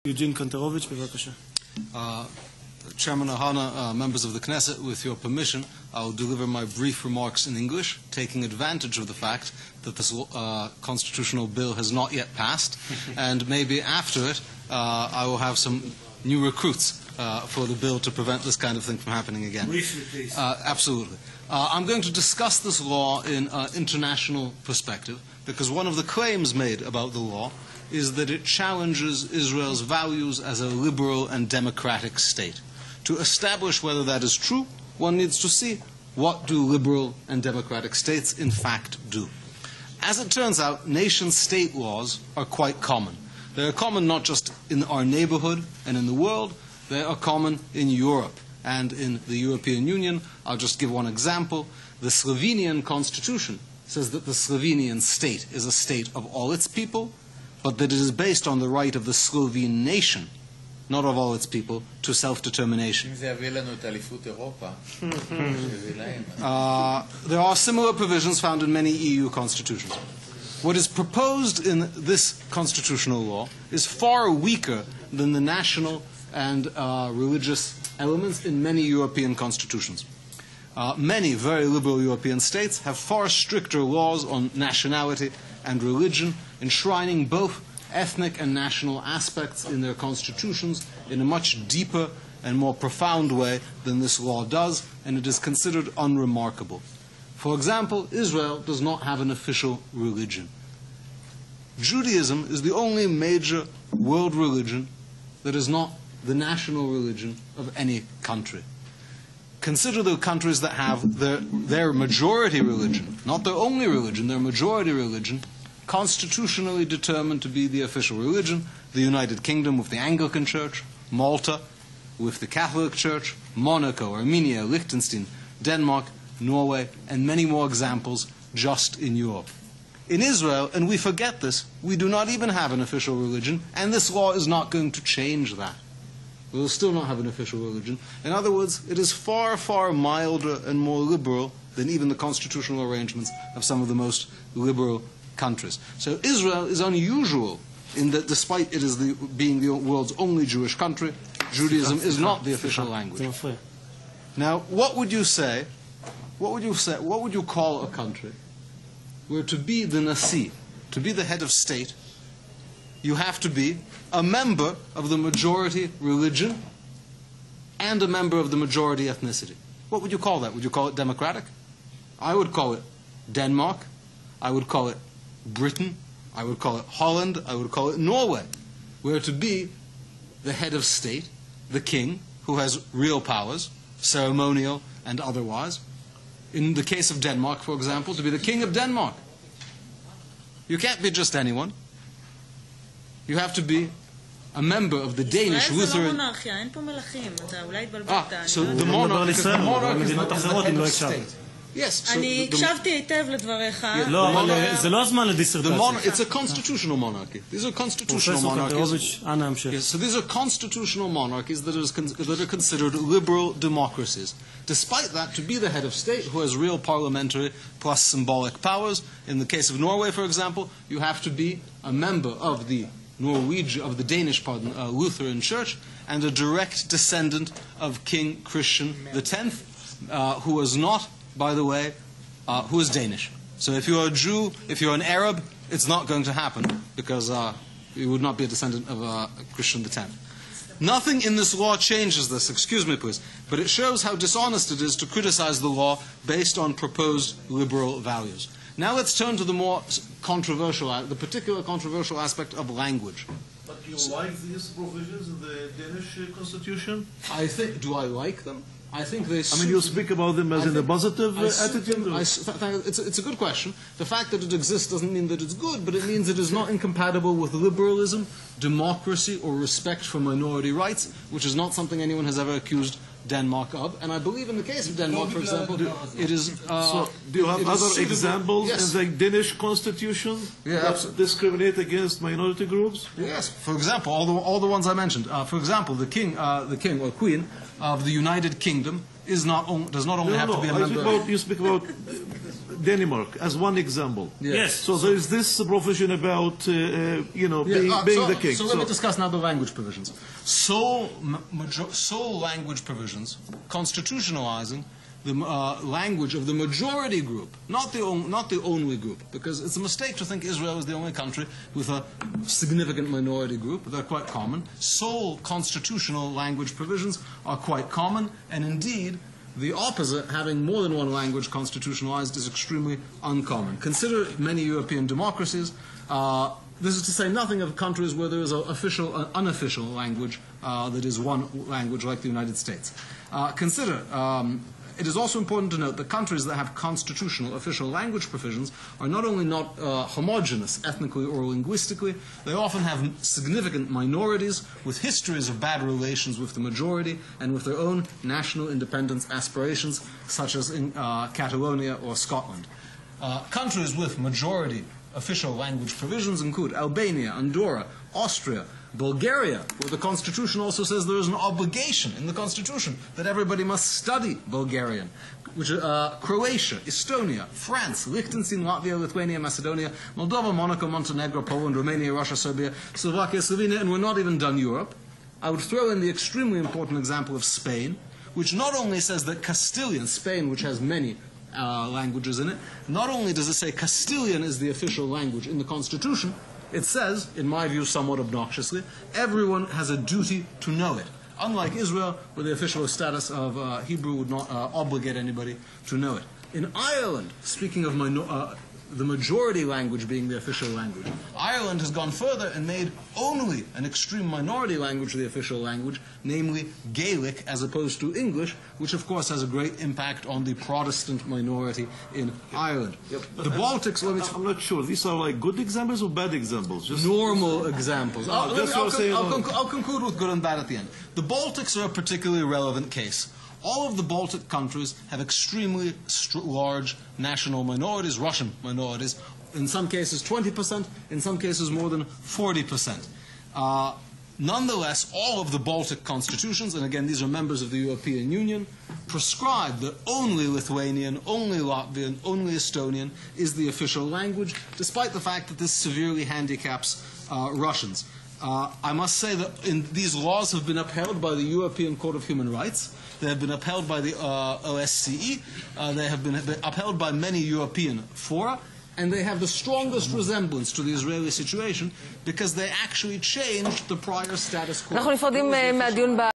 יוג'ין קנטורוביץ, בבקשה. Chairman Ahana, members of the Knesset, with your permission, I'll deliver my brief remarks in English, taking advantage of the fact that this constitutional bill has not yet passed, and maybe after it, I will have some new recruits for the bill to prevent this kind of thing from happening again. Briefly, please. Absolutely. I'm going to discuss this law in an international perspective, because one of the claims made about the law is that it challenges Israel's values as a liberal and democratic state. To establish whether that is true, one needs to see what do liberal and democratic states in fact do. As it turns out, nation-state laws are quite common. They are common not just in our neighborhood and in the world, they are common in Europe and in the European Union. I'll just give one example. The Slovenian constitution says that the Slovenian state is a state of all its people, but that it is based on the right of the Slovene nation, not of all its people, to self-determination. There are similar provisions found in many EU constitutions. What is proposed in this constitutional law is far weaker than the national and religious elements in many European constitutions. Many very liberal European states have far stricter laws on nationality and religion, enshrining both ethnic and national aspects in their constitutions in a much deeper and more profound way than this law does, and it is considered unremarkable. For example, Israel does not have an official religion. Judaism is the only major world religion that is not the national religion of any country. Consider the countries that have their majority religion, not their only religion, their majority religion, constitutionally determined to be the official religion: the United Kingdom with the Anglican Church, Malta with the Catholic Church, Monaco, Armenia, Liechtenstein, Denmark, Norway, and many more examples just in Europe. In Israel, and we forget this, we do not even have an official religion, and this law is not going to change that. We will still not have an official religion. In other words, it is far, far milder and more liberal than even the constitutional arrangements of some of the most liberal countries. So Israel is unusual in that despite it is being the world's only Jewish country, Judaism is not the official language. Now, what would you say, what would you call a country where to be the Nasi, to be the head of state, you have to be a member of the majority religion and a member of the majority ethnicity? What would you call that? Would you call it democratic? I would call it Denmark. I would call it Britain. I would call it Holland. I would call it Norway, where to be the head of state, the king, who has real powers, ceremonial and otherwise. In the case of Denmark, for example, to be the king of Denmark. You can't be just anyone. You have to be a member of the Danish Lutheran... So the monarch is the head of state. Yes, so אני הקשבתי היטב לדבריך. לא, אבל זה לא הזמן לדיסרטציה. It's a constitutional monarchy. These are constitutional monarchies. Yes, so these are constitutional monarchies that are considered liberal democracies. Despite that, to be the head of state who has real parliamentary plus symbolic powers, in the case of Norway, for example, you have to be a member of the Danish Lutheran Church and a direct descendant of King Christian X, who was not, by the way, who is Danish. So if you're a Jew, if you're an Arab, it's not going to happen because you would not be a descendant of Christian X. Nothing in this law changes this, excuse me please, but it shows how dishonest it is to criticize the law based on proposed liberal values. Now let's turn to the more controversial, the particular controversial aspect of language. But you like these provisions in the Danish constitution? Do I like them? I think they... I mean, you speak about them as in a positive attitude? It's a good question. The fact that it exists doesn't mean that it's good, but it means it is not incompatible with liberalism, democracy, or respect for minority rights, which is not something anyone has ever accused Denmark of. And I believe in the case of Denmark, for example, it is... So, do you have other examples in the Danish constitution that discriminate against minority groups? Yes. For example, all the ones I mentioned. For example, the king or queen of the United Kingdom does not only have to be a member... You speak about Denmark as one example. Yes. So there is this provision about, being the king. So let me discuss now the language provisions. Sole language provisions constitutionalizing the language of the majority group, not the only group, because it's a mistake to think Israel is the only country with a significant minority group. They're quite common. Sole constitutional language provisions are quite common, and indeed, the opposite, having more than one language constitutionalized, is extremely uncommon. Consider many European democracies. This is to say nothing of countries where there is an official and unofficial language that is one language, like the United States. It is also important to note that countries that have constitutional official language provisions are not only not homogeneous ethnically or linguistically, they often have significant minorities with histories of bad relations with the majority and with their own national independence aspirations, such as in Catalonia or Scotland. Countries with majority official language provisions include Albania, Andorra, Austria, Bulgaria, where the Constitution also says there is an obligation in the Constitution that everybody must study Bulgarian, Croatia, Estonia, France, Liechtenstein, Latvia, Lithuania, Macedonia, Moldova, Monaco, Montenegro, Poland, Romania, Russia, Serbia, Slovakia, Slovenia, and we're not even done Europe. I would throw in the extremely important example of Spain, which not only says that Castilian, Spain, which has many languages in it, not only does it say Castilian is the official language in the Constitution, it says, in my view somewhat obnoxiously, everyone has a duty to know it. Unlike Israel, where the official status of Hebrew would not obligate anybody to know it. In Ireland, speaking of the majority language being the official language, Ireland has gone further and made only an extreme minority language the official language, namely Gaelic as opposed to English, which of course has a great impact on the Protestant minority in Ireland. Yep. The Baltics, I'm not sure. These are like good examples or bad examples? Just normal examples. I'll conclude with good and bad at the end. The Baltics are a particularly relevant case. All of the Baltic countries have extremely large national minorities, Russian minorities, in some cases 20%, in some cases more than 40%. Nonetheless, all of the Baltic constitutions, and again these are members of the European Union, prescribe that only Lithuanian, only Latvian, only Estonian is the official language, despite the fact that this severely handicaps Russians. I must say that these laws have been upheld by the European Court of Human Rights. They have been upheld by the OSCE. They have been upheld by many European fora. And they have the strongest resemblance to the Israeli situation because they actually changed the prior status quo.